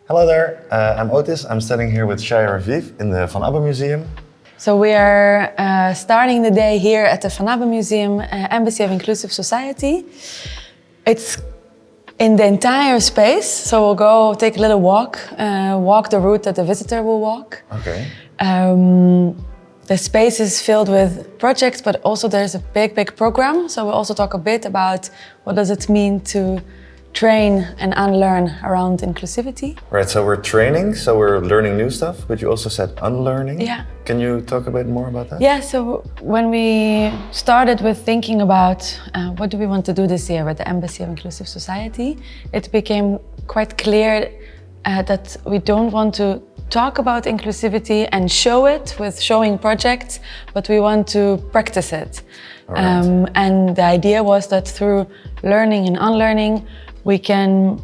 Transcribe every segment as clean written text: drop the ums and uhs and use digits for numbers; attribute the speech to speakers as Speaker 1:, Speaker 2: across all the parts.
Speaker 1: Hello there, I'm Otis. I'm standing here with Shaya Raviv in the Van Abbe Museum.
Speaker 2: So we are starting the day here at the Van Abbe Museum, Embassy of Inclusive Society. It's in the entire space, so we'll go take a little walk the route that the visitor will walk.
Speaker 1: Okay.
Speaker 2: The space is filled with projects, but also there's a big program. So we'll also talk a bit about what does it mean to train and unlearn around inclusivity.
Speaker 1: Right, so we're training, so we're learning new stuff, but you also said unlearning.
Speaker 2: Yeah.
Speaker 1: Can you talk a bit more about that?
Speaker 2: Yeah, so when we started with thinking about what do we want to do this year with the Embassy of Inclusive Society, it became quite clear that we don't want to talk about inclusivity and show it with showing projects, but we want to practice it.
Speaker 1: Right.
Speaker 2: And the idea was that through learning and unlearning, we can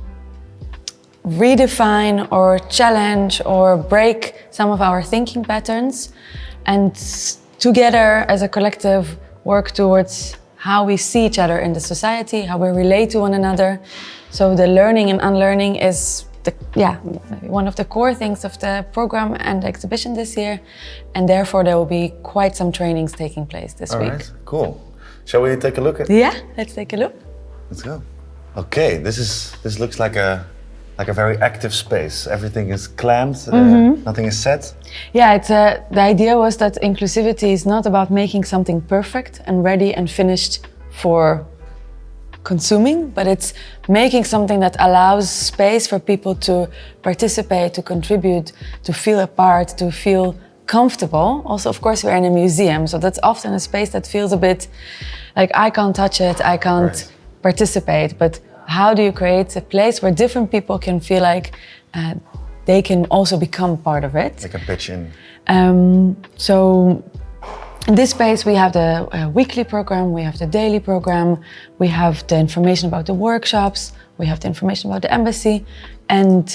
Speaker 2: redefine or challenge or break some of our thinking patterns and together as a collective work towards how we see each other in the society, how we relate to one another. So the learning and unlearning is one of the core things of the program and the exhibition this year, and therefore there will be quite some trainings taking place this week.
Speaker 1: Right, cool. Shall we take a look at?
Speaker 2: Yeah, let's take a look.
Speaker 1: Let's go. Okay, this looks like a very active space. Everything is clamped, nothing is set.
Speaker 2: Yeah, the idea was that inclusivity is not about making something perfect and ready and finished for consuming, but it's making something that allows space for people to participate, to contribute, to feel a part, to feel comfortable. Also, of course, we're in a museum, so that's often a space that feels a bit like I can't touch it, I can't participate, but how do you create a place where different people can feel like they can also become part of it?
Speaker 1: They can pitch in.
Speaker 2: So in this space we have the weekly program, we have the daily program, we have the information about the workshops, we have the information about the embassy, and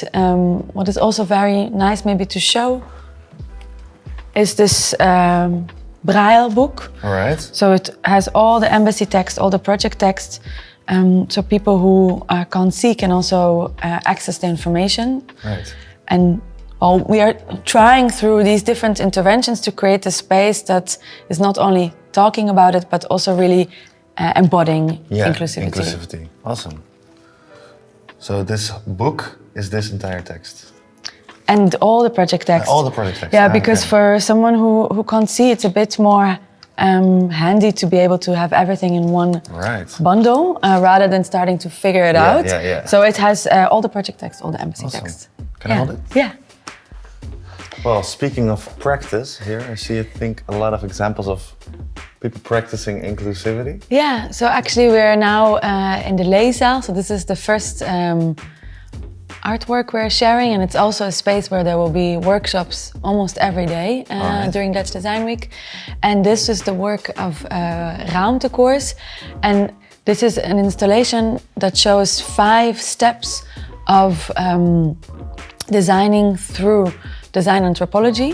Speaker 2: what is also very nice maybe to show is this Braille book.
Speaker 1: All right.
Speaker 2: So it has all the embassy text, all the project text, so people who can't see can also access the information.
Speaker 1: Right.
Speaker 2: And we are trying through these different interventions to create a space that is not only talking about it, but also really embodying inclusivity.
Speaker 1: Inclusivity. Awesome. So this book is this entire text?
Speaker 2: And all the project text.
Speaker 1: All the project text.
Speaker 2: Yeah, because for someone who can't see, it's a bit more handy to be able to have everything in one bundle rather than starting to figure it out.
Speaker 1: Yeah.
Speaker 2: So it has all the project text, all the embassy text.
Speaker 1: Can I hold it?
Speaker 2: Yeah.
Speaker 1: Well, speaking of practice, here I see, I think, a lot of examples of people practicing inclusivity.
Speaker 2: Yeah, so actually we're now in the Leeszaal. So this is the first artwork we're sharing, and it's also a space where there will be workshops almost every day during Dutch Design Week. And this is the work of Ruimtekoers. And this is an installation that shows 5 steps of designing through design anthropology.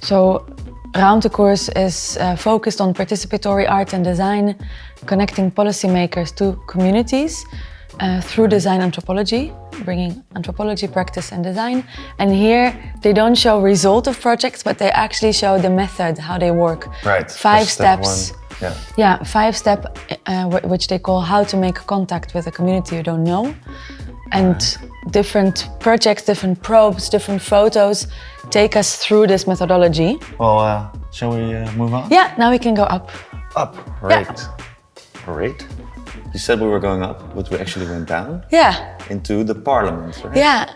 Speaker 2: So Ruimtekoers is focused on participatory art and design, connecting policymakers to communities through design anthropology, bringing anthropology, practice and design. And here they don't show result of projects, but they actually show the method, how they work.
Speaker 1: Right.
Speaker 2: 5 steps.
Speaker 1: Yeah,
Speaker 2: 5 step, which they call how to make contact with a community you don't know. And different projects, different probes, different photos take us through this methodology.
Speaker 1: Well, shall we move on?
Speaker 2: Yeah, now we can go up.
Speaker 1: Up, right.
Speaker 2: Yeah.
Speaker 1: Great. You said we were going up, but we actually went down.
Speaker 2: Yeah.
Speaker 1: Into the parliament, right?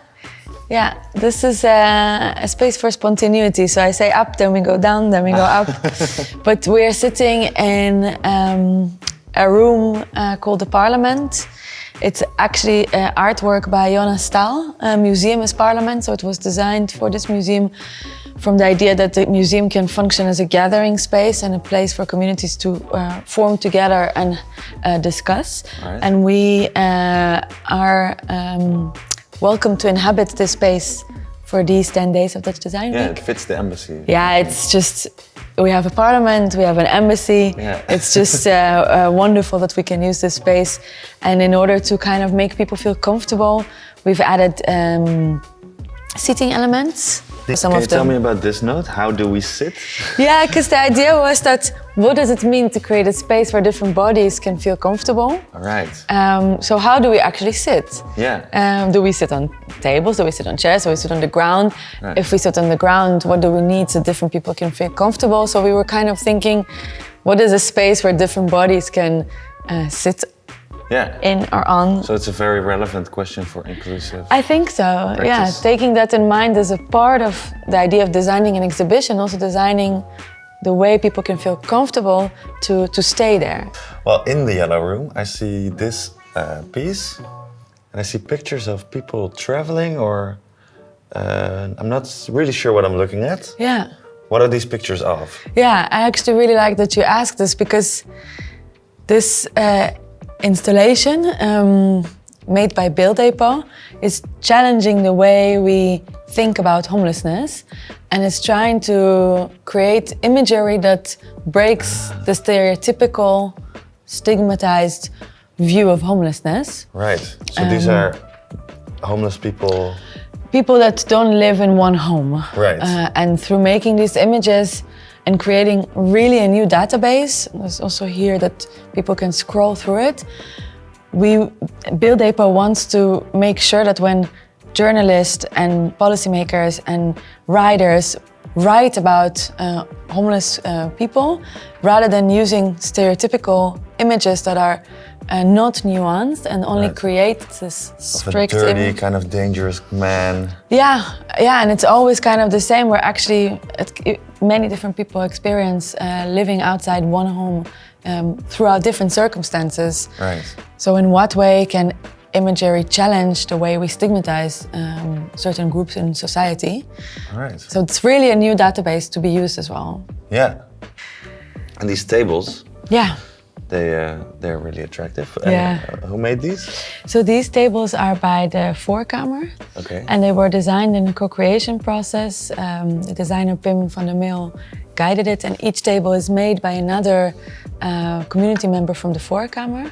Speaker 2: Yeah. This is a space for spontaneity. So I say up, then we go down, then we go up. But we're sitting in a room called the Parliament. It's actually artwork by Jonas Staal. Museum is Parliament, so it was designed for this museum from the idea that the museum can function as a gathering space and a place for communities to form together and discuss.
Speaker 1: Right.
Speaker 2: And we are welcome to inhabit this space for these 10 days of Dutch Design Week.
Speaker 1: Yeah, it fits the embassy.
Speaker 2: Yeah, it's just, we have a parliament, we have an embassy.
Speaker 1: Yeah.
Speaker 2: It's just wonderful that we can use this space. And in order to kind of make people feel comfortable, we've added seating elements.
Speaker 1: Can you tell me about this note? How do we sit?
Speaker 2: Yeah, because the idea was that what does it mean to create a space where different bodies can feel comfortable?
Speaker 1: All right.
Speaker 2: So how do we actually sit?
Speaker 1: Yeah.
Speaker 2: Do we sit on tables? Do we sit on chairs? Do we sit on the ground?
Speaker 1: Right.
Speaker 2: If we sit on the ground, what do we need so different people can feel comfortable? So we were kind of thinking, what is a space where different bodies can sit in or on?
Speaker 1: So it's a very relevant question for inclusive.
Speaker 2: I think so,
Speaker 1: practice.
Speaker 2: yeah. Taking that in mind is a part of the idea of designing an exhibition, also designing the way people can feel comfortable to stay there.
Speaker 1: Well, in the yellow room, I see this piece, and I see pictures of people traveling, or I'm not really sure what I'm looking at.
Speaker 2: Yeah.
Speaker 1: What are these pictures of?
Speaker 2: Yeah, I actually really like that you asked this, because this installation made by WDE22 is challenging the way we think about homelessness, and is trying to create imagery that breaks the stereotypical, stigmatized view of homelessness.
Speaker 1: Right. So these are homeless people.
Speaker 2: People that don't live in one home.
Speaker 1: Right.
Speaker 2: And through making these images and creating really a new database, there's also here that people can scroll through it. WDE22 wants to make sure that when journalists and policymakers and writers write about homeless people, rather than using stereotypical images that are not nuanced and only create this strict
Speaker 1: of a dirty, kind of dangerous man.
Speaker 2: Yeah, and it's always kind of the same, where actually many different people experience living outside one home throughout different circumstances.
Speaker 1: Right.
Speaker 2: So in what way can imagery challenge the way we stigmatize certain groups in society?
Speaker 1: Right.
Speaker 2: So it's really a new database to be used as well.
Speaker 1: Yeah. And these tables,
Speaker 2: yeah,
Speaker 1: they're really attractive.
Speaker 2: Yeah.
Speaker 1: Who made these?
Speaker 2: So these tables are by the Voorkamer.
Speaker 1: Okay.
Speaker 2: And they were designed in a co-creation process. The designer Pim van der Meel guided it, and each table is made by another community member from the Voorkamer.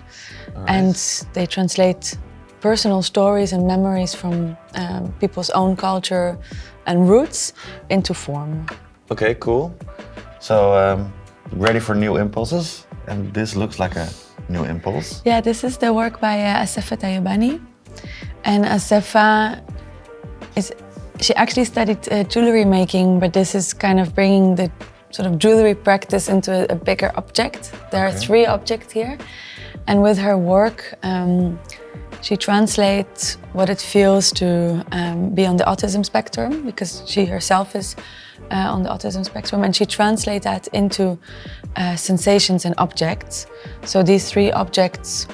Speaker 2: Right. And they translate personal stories and memories from people's own culture and roots into form.
Speaker 1: Okay, cool. So ready for new impulses? And this looks like a new impulse.
Speaker 2: Yeah, this is the work by Asefa Tayebani. And Asefa she actually studied jewelry making, but this is kind of bringing the sort of jewelry practice into a bigger object. There are 3 objects here. And with her work, she translates what it feels to be on the autism spectrum, because she herself is on the autism spectrum, and she translates that into sensations and objects. So these 3 objects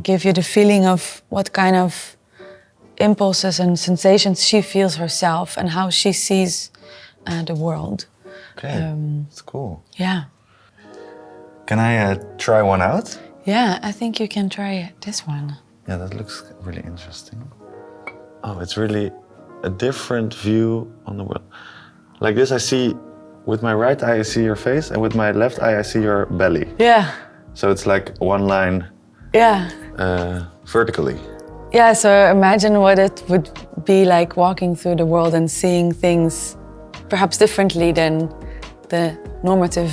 Speaker 2: give you the feeling of what kind of impulses and sensations she feels herself and how she sees the world.
Speaker 1: Okay, that's cool.
Speaker 2: Yeah.
Speaker 1: Can I try one out?
Speaker 2: Yeah, I think you can try this one.
Speaker 1: Yeah, that looks really interesting. Oh, it's really a different view on the world. Like this, I see, with my right eye I see your face, and with my left eye I see your belly.
Speaker 2: Yeah.
Speaker 1: So it's like one line.
Speaker 2: Yeah.
Speaker 1: Vertically.
Speaker 2: Yeah, so imagine what it would be like walking through the world and seeing things perhaps differently than the normative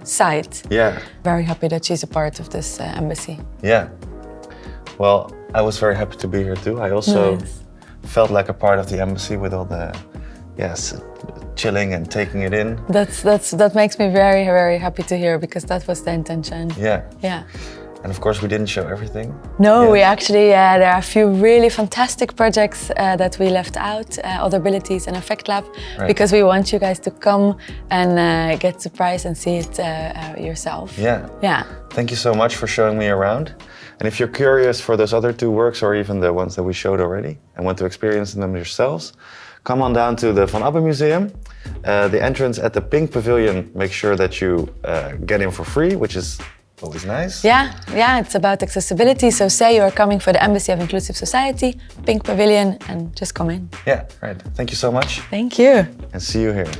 Speaker 2: side.
Speaker 1: Yeah.
Speaker 2: Very happy that she's a part of this embassy.
Speaker 1: Yeah. Well, I was very happy to be here too. I also felt like a part of the embassy with all the, chilling and taking it in.
Speaker 2: That makes me very, very happy to hear, because that was the intention.
Speaker 1: Yeah.
Speaker 2: Yeah.
Speaker 1: And of course we didn't show everything.
Speaker 2: No, we actually, there are a few really fantastic projects that we left out, Audibilities and Effect Lab, because we want you guys to come and get surprised and see it yourself.
Speaker 1: Yeah.
Speaker 2: Yeah.
Speaker 1: Thank you so much for showing me around. And if you're curious for those other 2 works, or even the ones that we showed already, and want to experience them yourselves, come on down to the Van Abbe Museum. The entrance at the Pink Pavilion, make sure that you get in for free, which is always nice.
Speaker 2: Yeah, it's about accessibility. So say you're coming for the Embassy of Inclusive Society, Pink Pavilion, and just come in.
Speaker 1: Yeah, right. Thank you so much.
Speaker 2: Thank you.
Speaker 1: And see you here.